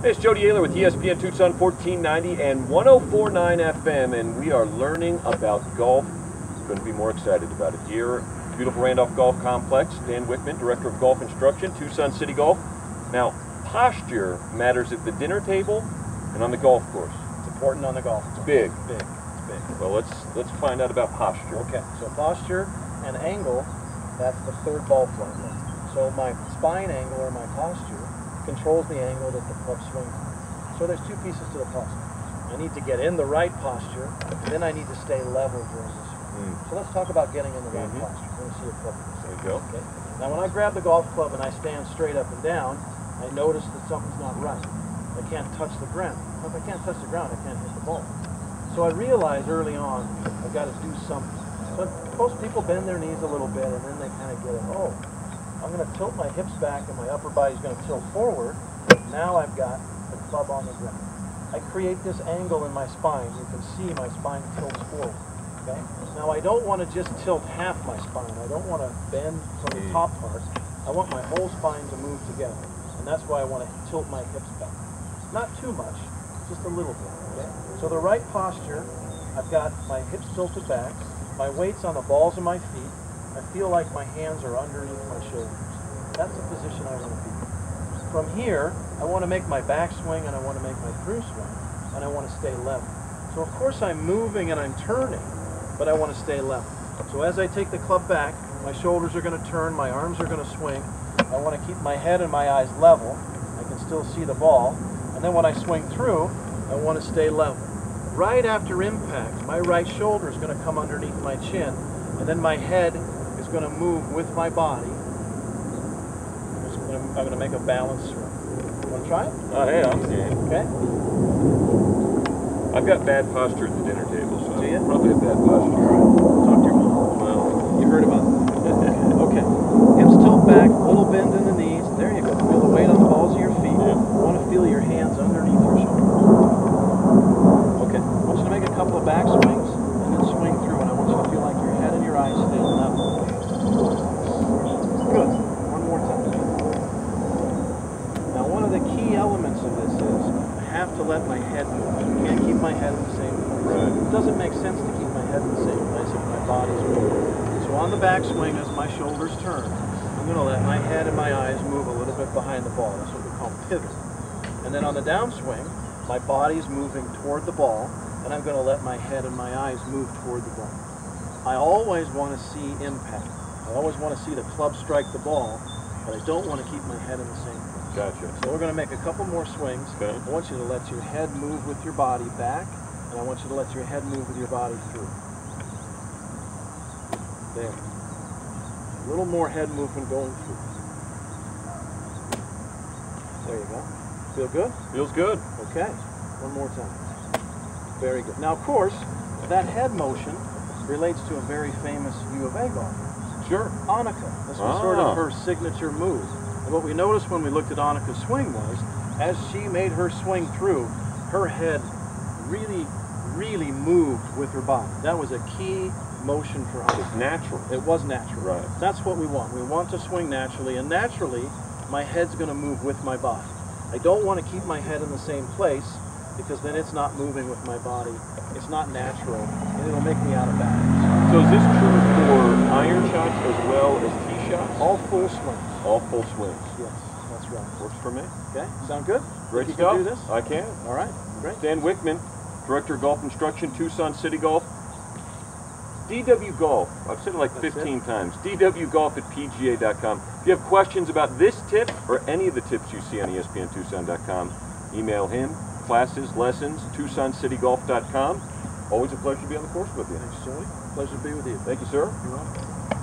Hey, it's Jody Ayler with ESPN Tucson 1490 and 1049 FM, and we are learning about golf. Couldn't be more excited about it. Here, beautiful Randolph Golf Complex. Dan Wickman, Director of Golf Instruction, Tucson City Golf. Now, posture matters at the dinner table and on the golf course. It's important on the golf course. It's big. Big. It's big. Well, let's find out about posture. Okay, so posture and angle, that's the third ball flight. So my spine angle or my posture controls the angle that the club swings. So there's two pieces to the posture. I need to get in the right posture, and then I need to stay level during the swing. So let's talk about getting in the right posture. Let me see a club. There you go. Okay. Now when I grab the golf club and I stand straight up and down, I notice that something's not right. I can't touch the ground. If I can't touch the ground, I can't hit the ball. So I realized early on, I've got to do something. So most people bend their knees a little bit, and then they kind of get it, oh, I'm going to tilt my hips back and my upper body's going to tilt forward. Now I've got the club on the ground. I create this angle in my spine. You can see my spine tilts forward. Okay? Now I don't want to just tilt half my spine. I don't want to bend from the top part. I want my whole spine to move together. And that's why I want to tilt my hips back. Not too much, just a little bit. Okay? So the right posture, I've got my hips tilted back, my weight's on the balls of my feet. I feel like my hands are underneath my shoulders. That's the position I want to be in. From here, I want to make my back swing and I want to make my through swing, and I want to stay level. So of course I'm moving and I'm turning, but I want to stay level. So as I take the club back, my shoulders are going to turn, my arms are going to swing. I want to keep my head and my eyes level. I can still see the ball. And then when I swing through, I want to stay level. Right after impact, my right shoulder is going to come underneath my chin, and then my head is going to move with my body. I'm going to make a balanced swing. You want to try it? Yeah, I'm game. Okay. I've got bad posture at the dinner table, so Do you? probably a bad posture. Talk to your mom. Well, You heard about it. Okay. Hips tilt back, a little bend in the knees. There you go. Feel the weight on the balls of your feet. Yeah. You want to feel your hands underneath your shoulders. Okay. I want you to make a couple of back swings and then swing through, and I want you to feel like your head and your eyes stay level. Good. One more time. Now, one of the key elements of this is I have to let my head move. I can't keep my head in the same place. Right. It doesn't make sense to keep my head in the same place if my body's moving. So on the backswing, as my shoulders turn, I'm going to let my head and my eyes move a little bit behind the ball. That's what we call pivot. And then on the downswing, my body's moving toward the ball, and I'm going to let my head and my eyes move toward the ball. I always want to see impact. I always want to see the club strike the ball, but I don't want to keep my head in the same place. gotcha. So we're going to make a couple more swings. Okay. I want you to let your head move with your body back, and I want you to let your head move with your body through. There. A little more head movement going through. There you go. Feel good? Feels good. Okay. One more time. Very good. Now, of course, that head motion relates to a very famous U of A golfer. Sure. Annika. This was sort of her signature move. And what we noticed when we looked at Annika's swing was, as she made her swing through, her head really moved with her body. That was a key motion for Annika. It's natural. It was natural. Right. That's what we want. We want to swing naturally, and naturally, my head's going to move with my body. I don't want to keep my head in the same place, because then it's not moving with my body. It's not natural, and it'll make me out of balance. So is this true for iron shots as well as tee shots? All full swings. All full swings. Yes, that's right. Works for me. Okay, sound good? Great Think stuff. You can do this? I can. All right, great. Dan Wickman, Director of Golf Instruction, Tucson City Golf. DW Golf. I've said it like 15 times. dwgolf@pga.com. If you have questions about this tip or any of the tips you see on ESPNTucson.com, email him. Classes, lessons, TucsonCityGolf.com. Always a pleasure to be on the course with you. Thanks, Joey. Pleasure to be with you. Thank you, sir. You're welcome.